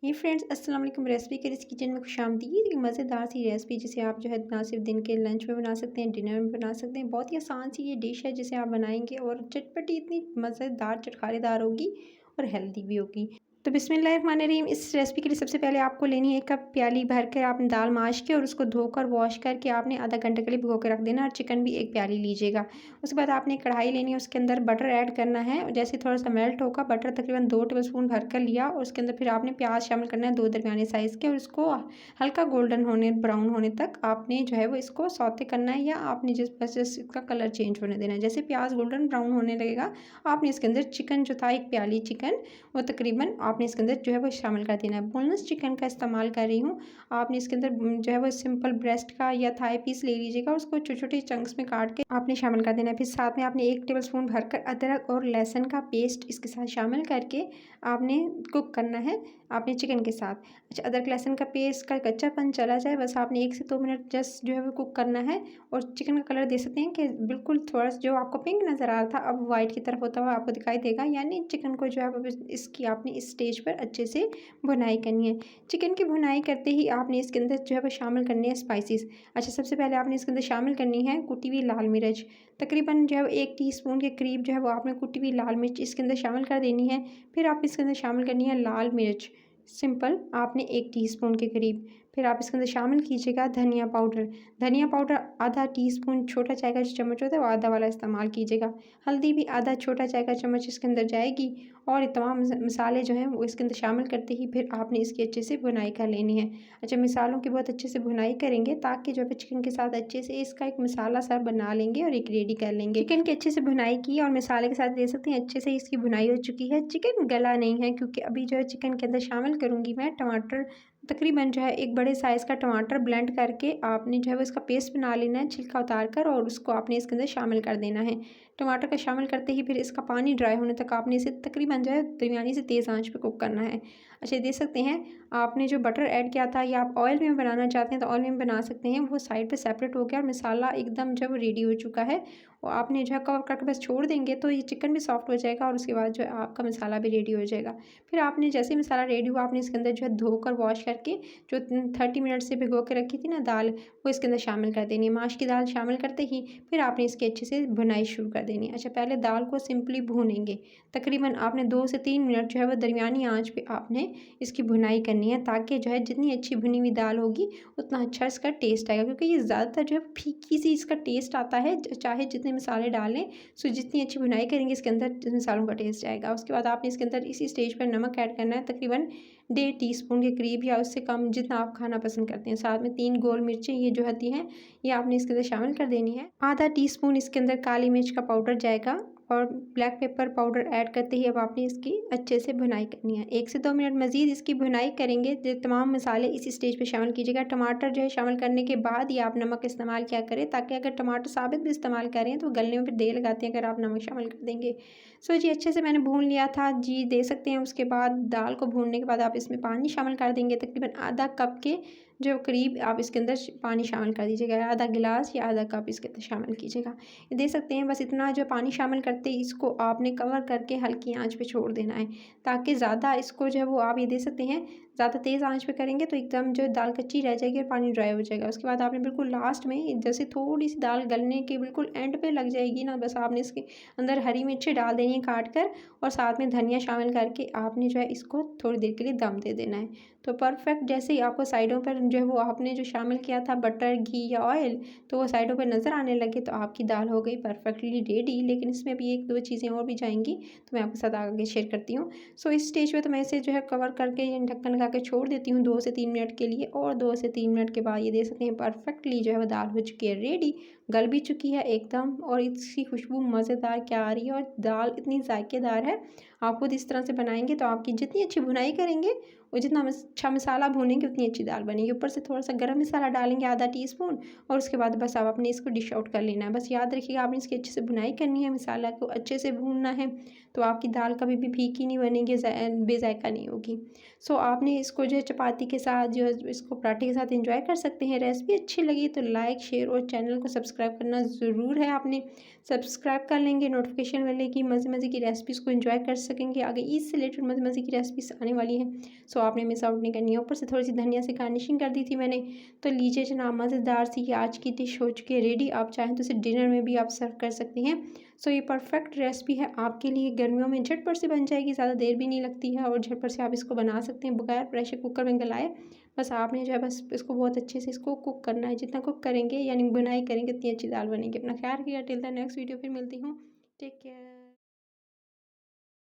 ये फ्रेंड्स अस्सलाम वालेकुम। रेसिपी के इस किचन में खुशामदीद। एक मज़ेदार सी रेसिपी जिसे आप जो है ना सिर्फ दिन के लंच में बना सकते हैं, डिनर में बना सकते हैं। बहुत ही आसान सी ये डिश है जिसे आप बनाएंगे और चटपटी इतनी मज़ेदार चटखारेदार होगी और हेल्दी भी होगी। तो बिस्मिल्लाहिर्रहमानिर्रहीम। इस रेसिपी के लिए सबसे पहले आपको लेनी है 1 कप प्याली भर कर आपने दाल माश के और उसको धोकर वॉश करके आपने आधा घंटे के लिए भिगो के रख देना। और चिकन भी 1 प्याली लीजिएगा। उसके बाद आपने कढ़ाई लेनी है, उसके अंदर बटर ऐड करना है और जैसे थोड़ा सा मेल्ट होगा बटर तकरीबन 2 टेबलस्पून भर कर लिया और उसके अंदर फिर आपने प्याज शामिल करना है 2 दरमियाने साइज़ के और उसको हल्का गोल्डन होने ब्राउन होने तक आपने जो है वो इसको सौते करना है या आपने बस इसका कलर चेंज होने देना है। जैसे प्याज गोल्डन ब्राउन होने लगेगा आपने इसके अंदर चिकन जो था 1 प्याली चिकन वो तकरीबन आपने इसके अंदर जो है वो शामिल कर देना है। बोनलेस चिकन का इस्तेमाल कर रही हूँ। आपने इसके अंदर जो है वो सिंपल ब्रेस्ट का या थाई पीस ले लीजिएगा, उसको छोटे छोटे चंक्स में काट के आपने शामिल कर देना है। फिर साथ में आपने 1 टेबलस्पून भरकर अदरक और लहसुन का पेस्ट इसके साथ शामिल करके आपने कुक करना है आपने चिकन के साथ। अच्छा, अदरक लहसुन का पेस्ट का कच्चापन चला जाए बस आपने 1 से 2 मिनट जस्ट जो है वो कुक करना है। और चिकन का कलर दे सकते हैं कि बिल्कुल थोड़ा सा जो आपको पिंक नज़र आ रहा था अब वाइट की तरफ होता हुआ आपको दिखाई देगा, यानी चिकन को जो है वो इसकी आपने इस स्टेज पर अच्छे से भुनाई करनी है। चिकन की भुनाई करते ही आपने इसके अंदर जो है वो शामिल करने हैं स्पाइसेस। अच्छा, सबसे पहले आपने इसके अंदर शामिल करनी है कुटी हुई लाल मिर्च। तकरीबन जो है वो 1 टीस्पून के करीब जो है वो आपने कुटी हुई लाल मिर्च इसके अंदर शामिल कर देनी है। फिर आप इसके अंदर शामिल करनी है लाल मिर्च सिंपल आपने 1 टीस्पून के करीब। फिर आप इसके अंदर शामिल कीजिएगा धनिया पाउडर। धनिया पाउडर आधा टीस्पून, छोटा चाय का जो चम्मच होता है वो आधा वाला इस्तेमाल कीजिएगा। हल्दी भी आधा छोटा चाय का चम्मच इसके अंदर जाएगी। और ये तमाम मसाले जो हैं वो इसके अंदर शामिल करते ही फिर आपने इसकी अच्छे से भुनाई कर लेनी है। अच्छा, मसालों की बहुत अच्छे से भुनाई करेंगे ताकि जो है चिकन के साथ अच्छे से इसका एक मसाला सा बना लेंगे और एक रेडी कर लेंगे। चिकन की अच्छे से भुनाई की और मसाले के साथ दे सकते हैं अच्छे से इसकी भुनाई हो चुकी है। चिकन गला नहीं है क्योंकि अभी जो है चिकन के अंदर शामिल करूँगी मैं टमाटर। तकरीबन जो है एक बड़े साइज़ का टमाटर ब्लेंड करके आपने जो है वो इसका पेस्ट बना लेना है छिलका उतार कर और उसको आपने इसके अंदर शामिल कर देना है। टमाटर का शामिल करते ही फिर इसका पानी ड्राई होने तक आपने इसे तकरीबन जो है दरमियानी से तेज़ आंच पे कुक करना है। अच्छा, देख सकते हैं आपने जो बटर ऐड किया था या आप ऑयल में बनाना चाहते हैं तो ऑयल में बना सकते हैं। वो साइड पे सेपरेट हो गया और मसाला एकदम जब रेडी हो चुका है और आपने जो है कवर करके बस छोड़ देंगे तो ये चिकन भी सॉफ्ट हो जाएगा और उसके बाद जो है आपका मसाला भी रेडी हो जाएगा। फिर आपने जैसे ही मसाला रेडी हुआ आपने इसके अंदर जो है धोकर वॉश करके जो 30 मिनट से भिगो के रखी थी ना दाल वो इसके अंदर शामिल कर देनी है। माश की दाल शामिल करते ही फिर आपने इसकी अच्छे से भुनाई शुरू कर देनी है। अच्छा, पहले दाल को सिंपली भूनेंगे। तकरीबन आपने 2 से 3 मिनट जो है वो दरमियानी आंच पे आपने इसकी भुनाई करनी है ताकि जो है जितनी अच्छी भुनी हुई दाल होगी उतना अच्छा इसका टेस्ट आएगा, क्योंकि ये ज़्यादातर जो है फीकी सी इसका टेस्ट आता है। चाहे जितने मसाले डालें सो जितनी अच्छी भुनाई करेंगे इसके अंदर मसालों का टेस्ट आएगा। उसके बाद आपने इसके अंदर इसी स्टेज पर नमक ऐड करना है तकरीबन 1.5 टीस्पून के करीब या उससे कम जितना आप खाना पसंद करते हैं। साथ में 3 गोल मिर्चें ये जो होती हैं ये आपने इसके अंदर शामिल कर देनी है। आधा टीस्पून इसके अंदर काली मिर्च का पाउडर जाएगा और ब्लैक पेपर पाउडर ऐड करते ही अब आपने इसकी अच्छे से भुनाई करनी है। 1 से 2 मिनट मज़ीद इसकी भुनाई करेंगे। जो तमाम मसाले इसी स्टेज पे शामिल कीजिएगा। टमाटर जो है शामिल करने के बाद ही आप नमक इस्तेमाल किया करें ताकि अगर टमाटर साबित भी इस्तेमाल करें तो गलने में फिर देर लगाते हैं अगर आप नमक शामिल कर देंगे। सो जी, अच्छे से मैंने भून लिया था जी, दे सकते हैं। उसके बाद दाल को भूनने के बाद आप इसमें पानी शामिल कर देंगे तकरीबन आधा कप के जो करीब आप इसके अंदर पानी शामिल कर दीजिएगा। आधा गिलास या आधा कप इसके अंदर शामिल कीजिएगा। दे सकते हैं बस इतना जो पानी शामिल करते ही इसको आपने कवर करके हल्की आंच पे छोड़ देना है ताकि ज़्यादा इसको जो है वो आप ये दे सकते हैं ज़्यादा तेज़ आंच पे करेंगे तो एकदम जो दाल कच्ची रह जाएगी और पानी ड्राई हो जाएगा। उसके बाद आपने बिल्कुल लास्ट में जैसे थोड़ी सी दाल गलने के बिल्कुल एंड पे लग जाएगी ना, बस आपने इसके अंदर हरी मिर्ची डाल देनी है काट कर और साथ में धनिया शामिल करके आपने जो है इसको थोड़ी देर के लिए दम दे देना है। तो परफेक्ट जैसे ही आपको साइडों पर जो है वो आपने जो शामिल किया था बटर घी या ऑयल तो वो साइडों पर नज़र आने लगे तो आपकी दाल हो गई परफेक्टली रेडी। लेकिन इसमें भी 1-2 चीज़ें और भी जाएंगी तो मैं आपके साथ आगे शेयर करती हूँ। सो इस स्टेज पे तो मैं इसे जो है कवर करके ढक्कन लगा के छोड़ देती हूँ 2 से 3 मिनट के लिए और 2 से 3 मिनट के बाद ये दे सकते हैं परफेक्टली जो है वो दाल हो चुकी है रेडी, गल भी चुकी है एकदम और इसकी खुशबू मज़ेदार क्या आ रही है और दाल इतनी जायकेदार है। आप खुद इस तरह से बनाएंगे तो आपकी जितनी अच्छी भुनाई करेंगे और जितना अच्छा मसाला भूनेंगे उतनी अच्छी दाल बनेगी। ऊपर से थोड़ा सा गरम मसाला डालेंगे आधा टीस्पून और उसके बाद बस आप अपने इसको डिश आउट कर लेना है। बस याद रखिएगा आपने इसकी अच्छे से भुनाई करनी है, मसाला को अच्छे से भूनना है तो आपकी दाल कभी भी फीकी नहीं बनेगी, बेजायका नहीं होगी। सो आपने इसको जो है चपाती के साथ जो है इसको पराठे के साथ एंजॉय कर सकते हैं। रेसिपी अच्छी लगी तो लाइक शेयर और चैनल को सब्सक्राइब करना ज़रूर है। आपने सब्सक्राइब कर लेंगे नोटिफिकेशन वाले की मज़े मज़े की रेसिपीज़ को एंजॉय कर सकेंगे। आगे ईद से रिलेटेड मज़े मज़े की रेसिपीज़ आने वाली हैं। सो तो आपने मिस आउट नहीं करनी है। ऊपर से थोड़ी सी धनिया से गार्निशिंग कर दी थी मैंने। तो लीजिए जनाब, मज़ेदार सी ये आज की डिश हो चुकी है रेडी। आप चाहें तो इसे डिनर में भी आप सर्व कर सकती हैं। सो ये परफेक्ट रेसिपी है आपके लिए, गर्मियों में झटपट से बन जाएगी, ज़्यादा देर भी नहीं लगती है और झटपट से आप इसको बना सकते हैं बगैर प्रेशर कुकर में गलाए। बस आपने जो है बस इसको बहुत अच्छे से इसको कुक करना है। जितना कुक करेंगे यानी बुनाई करेंगे उतनी अच्छी दाल बनेगी। अपना ख्याल रखिएगा। टिल द नेक्स्ट वीडियो फिर मिलती हूँ। Take care.